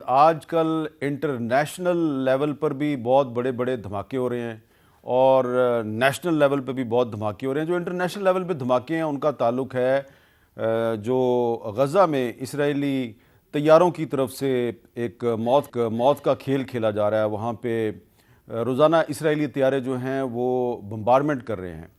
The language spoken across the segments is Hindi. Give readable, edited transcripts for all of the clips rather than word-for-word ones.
आजकल इंटरनेशनल लेवल पर भी बहुत बड़े बड़े धमाके हो रहे हैं और नेशनल लेवल पे भी बहुत धमाके हो रहे हैं। जो इंटरनेशनल लेवल पे धमाके हैं उनका ताल्लुक है जो गज़ा में इसराइली तैयारों की तरफ से एक मौत का खेल खेला जा रहा है। वहाँ पे रोज़ाना इसराइली तैयारे जो हैं वो बम्बारमेंट कर रहे हैं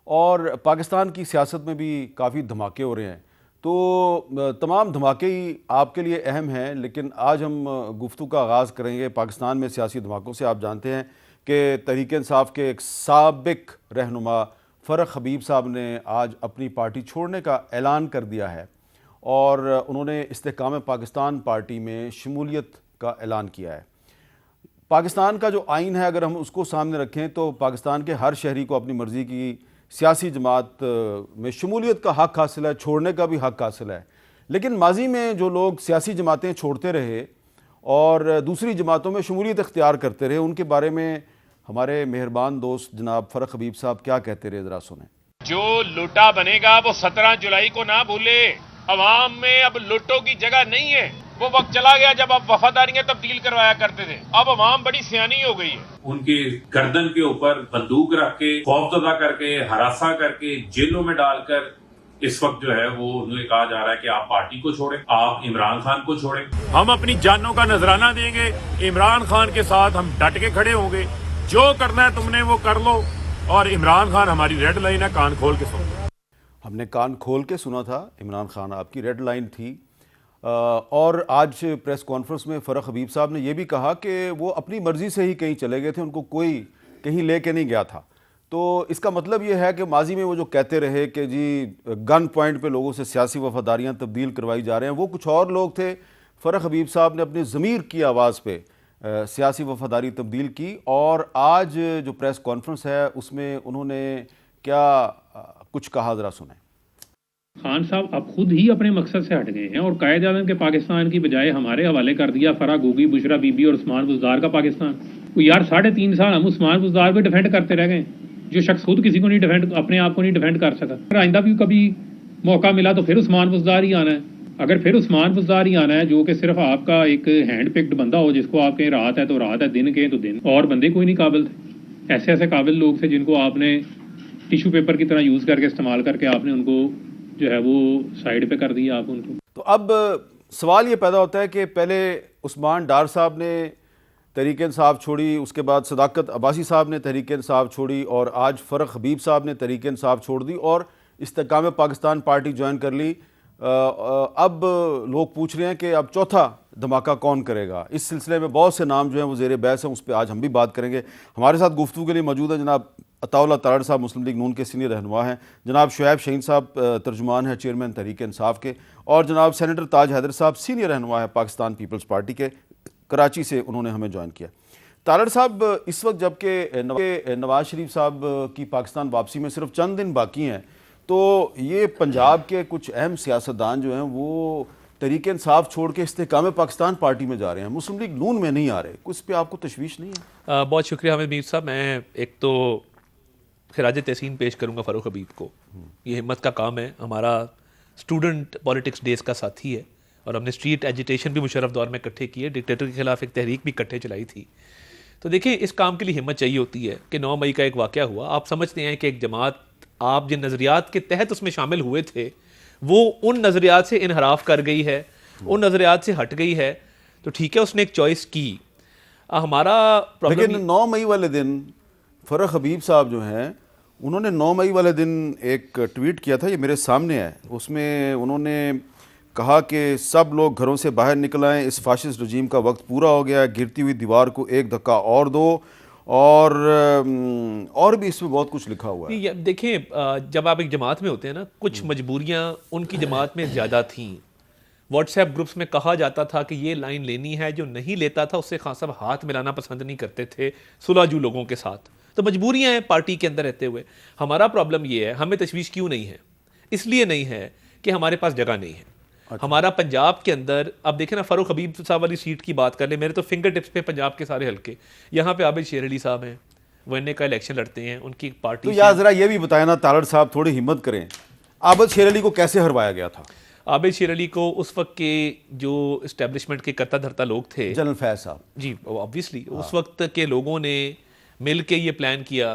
और पाकिस्तान की सियासत में भी काफ़ी धमाके हो रहे हैं। तो तमाम धमाके ही आपके लिए अहम हैं, लेकिन आज हम गुफ्तगू का आगाज़ करेंगे पाकिस्तान में सियासी धमाकों से। आप जानते हैं कि तहरीक इंसाफ के एक साबिक रहनुमा फ़रख हबीब साहब ने आज अपनी पार्टी छोड़ने का ऐलान कर दिया है और उन्होंने इस्तेहकाम पाकिस्तान पार्टी में शमूलियत का ऐलान किया है। पाकिस्तान का जो आइन है अगर हम उसको सामने रखें तो पाकिस्तान के हर शहरी को अपनी मर्ज़ी की सियासी जमात में शमूलियत का हक़ हासिल है, छोड़ने का भी हक़ हासिल है। लेकिन माजी में जो लोग सियासी जमातें छोड़ते रहे और दूसरी जमातों में शमूलियत इख्तियार करते रहे, उनके बारे में हमारे मेहरबान दोस्त जनाब फ़रख हबीब साहब क्या कहते रहे, ज़रा सुने। जो लुटा बनेगा वो 17 जुलाई को ना भूले। अवाम में अब लुटों की जगह नहीं है। वो वक्त चला गया जब आप वफादारियां तब्दील करवाया करते थे। अब अवाम बड़ी सियानी हो गई है। उनके गर्दन के ऊपर बंदूक रख के, खौफजदा करके, हरासा करके, जेलों में डालकर इस वक्त जो है वो उन्हें कहा जा रहा है कि आप पार्टी को छोड़ें, आप इमरान खान को छोड़ें। हम अपनी जानों का नजराना देंगे, इमरान खान के साथ हम डट के खड़े होंगे। जो करना है तुमने वो कर लो और इमरान खान हमारी रेड लाइन है, कान खोल के सुनो। हमने कान खोल के सुना था, इमरान खान आपकी रेड लाइन थी। और आज प्रेस कॉन्फ्रेंस में फ़रख हबीब साहब ने यह भी कहा कि वो अपनी मर्ज़ी से ही कहीं चले गए थे, उनको कोई कहीं ले के नहीं गया था। तो इसका मतलब ये है कि माजी में वो जो कहते रहे कि जी गन पॉइंट पे लोगों से सियासी वफादारियाँ तब्दील करवाई जा रहे हैं, वो कुछ और लोग थे। फ़रख हबीब साहब ने अपने ज़मीर की आवाज़ पे सियासी वफादारी तब्दील की और आज जो प्रेस कॉन्फ्रेंस है उसमें उन्होंने क्या कुछ कहा, ज़रा सुने। खान साहब अब खुद ही अपने मकसद से हट गए हैं और कायदे आज़म के पाकिस्तान की बजाय हमारे हवाले कर दिया फराह गोगी, बुशरा बीबी और उस्मान बुज़दार का पाकिस्तान। तो यार 3.5 साल हम उस्मान बुज़दार भी डिफेंड करते रह गए, जो शख्स खुद किसी को नहीं डिफेंड, अपने आप को नहीं डिफेंड कर सका। अगर आइंदा भी कभी मौका मिला तो फिर उस्मान बुज़दार ही आना है। अगर फिर उस्मान बुज़दार ही आना है जो कि सिर्फ आपका एक हैंड पिक्ड बंदा हो, जिसको आप कहें रात है तो रात है, दिन कहें तो दिन, और बंदे कोई नहीं काबिल थे। ऐसे ऐसे काबिल लोग थे जिनको आपने टिश्यू पेपर की तरह यूज़ करके, इस्तेमाल करके आपने उनको जो है वो साइड पे कर दिया आप उनको। तो अब सवाल ये पैदा होता है कि पहले उस्मान डार साहब ने तहरीक इंसाफ छोड़ी, उसके बाद सदाकत अब्बासी साहब ने तहरीक इंसाफ छोड़ी और आज फ़रख हबीब साहब ने तहरीक इंसाफ छोड़ दी और इस्तेहकाम पाकिस्तान पार्टी ज्वाइन कर ली। अब लोग पूछ रहे हैं कि अब चौथा धमाका कौन करेगा। इस सिलसिले में बहुत से नाम जो हैं वो ज़ेर बहस हैं, उस पर आज हम भी बात करेंगे। हमारे साथ गुफ्तगू के लिए मौजूद है जनाब अताउल्लाह तारड़ साहब, मुस्लिम लीग नून के सीनियर रहनुमा हैं, जनाब शुएब शहीन साहब तर्जुमान हैं चेयरमैन तहरीक इंसाफ के, और जनाब सेनेटर ताज हैदर साहब सीनियर रहनुमा है पाकिस्तान पीपल्स पार्टी के, कराची से उन्होंने हमें ज्वाइन किया। तारड़ साहब, इस वक्त जबकि नवाज शरीफ साहब की पाकिस्तान वापसी में सिर्फ चंद दिन बाकी हैं, तो ये पंजाब के कुछ अहम सियासतदान जो हैं वो तहरीक इंसाफ छोड़ के इस्तेहकाम पाकिस्तान पार्टी में जा रहे हैं, मुस्लिम लीग नून में नहीं आ रहे। कुछ पे आपको तशवीश नहीं है? बहुत शुक्रिया हमीद मीर साहब। मैं एक तो खिराज तहसीन पेश करूँगा फ़रूख हबीब को। ये हिम्मत का काम है। हमारा स्टूडेंट पॉलिटिक्स डेज़ का साथी है और हमने स्ट्रीट एजिटेशन भी मुशर्रफ दौर में इकट्ठे किए, डिक्टेटर के खिलाफ एक तहरीक भी इकट्ठे चलाई थी। तो देखिए, इस काम के लिए हिम्मत चाहिए होती है कि 9 मई का एक वाक़या हुआ। आप समझते हैं कि एक जमात, आप जिन नज़रियात के तहत उसमें शामिल हुए थे वो उन नज़रियात से इनहराफ कर गई है, उन नज़रियात से हट गई है, तो ठीक है, उसने एक चॉइस की। हमारा लेकिन 9 मई वाले दिन फ़रख हबीब साहब जो हैं उन्होंने 9 मई वाले दिन एक ट्वीट किया था, ये मेरे सामने है। उसमें उन्होंने कहा कि सब लोग घरों से बाहर निकल आएँ, इस फाशिस्ट रजीम का वक्त पूरा हो गया, गिरती हुई दीवार को एक धक्का और दो, और भी इसमें बहुत कुछ लिखा हुआ है। देखिए, जब आप एक जमात में होते हैं ना, कुछ मजबूरियां उनकी जमात में ज़्यादा थीं। व्हाट्सएप ग्रुप्स में कहा जाता था कि ये लाइन लेनी है, जो नहीं लेता था उससे खान साहब हाथ मिलाना पसंद नहीं करते थे सुलहजू लोगों के साथ। तो मजबूरियां हैं पार्टी के अंदर रहते हुए। हमारा प्रॉब्लम ये है, हमें तशवीश क्यों नहीं है? इसलिए नहीं है कि हमारे पास जगह नहीं है। अच्छा। हमारा पंजाब के अंदर, अब देखें ना, फ़रूख हबीब साहब वाली सीट की बात कर ले, मेरे तो फिंगर टिप्स पे पंजाब के सारे हल्के। यहाँ पे आबिद शेर अली साहब हैं, वो इन्हें का इलेक्शन लड़ते हैं, उनकी पार्टी। तो यार ज़रा ये भी बताया ना तारड़ साहब, थोड़ी हिम्मत करें, आबिद शेर अली को कैसे हरवाया गया था? आबिद शेर अली को उस वक्त के जो इस्टेब्लिशमेंट के करता धरता लोग थे, जनरल फैज साहब, जी ऑब्वियसली उस वक्त के लोगों ने मिल के ये प्लान किया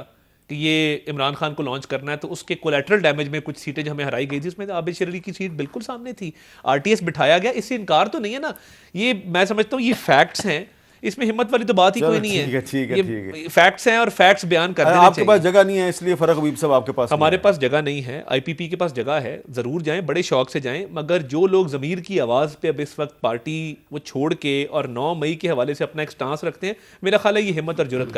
कि ये इमरान खान को लॉन्च करना है, तो उसके कोलेटरल डैमेज में कुछ सीटें जो हमें हराई गई थी उसमें आबिद शेर अली की सीट बिल्कुल सामने थी, आरटीएस बिठाया गया, इससे इनकार तो नहीं है ना। ये मैं समझता हूँ ये फैक्ट्स हैं, इसमें हिम्मत वाली तो बात ही कोई नहीं है। ठीक है। ये फैक्ट्स हैं और फैक्ट्स बयान कर देने आपके चाहिए। पास जगह नहीं है इसलिए फरक हबीब साहब आपके पास हमारे नहीं पास जगह नहीं है, आईपीपी के पास जगह है, ज़रूर जाएं, बड़े शौक से जाएं, मगर जो लोग ज़मीर की आवाज़ पे अब इस वक्त पार्टी वो छोड़ के और 9 मई के हवाले से अपना एक स्टांस रखते हैं, मेरा ख्याल है ये हिम्मत और जुर्रत का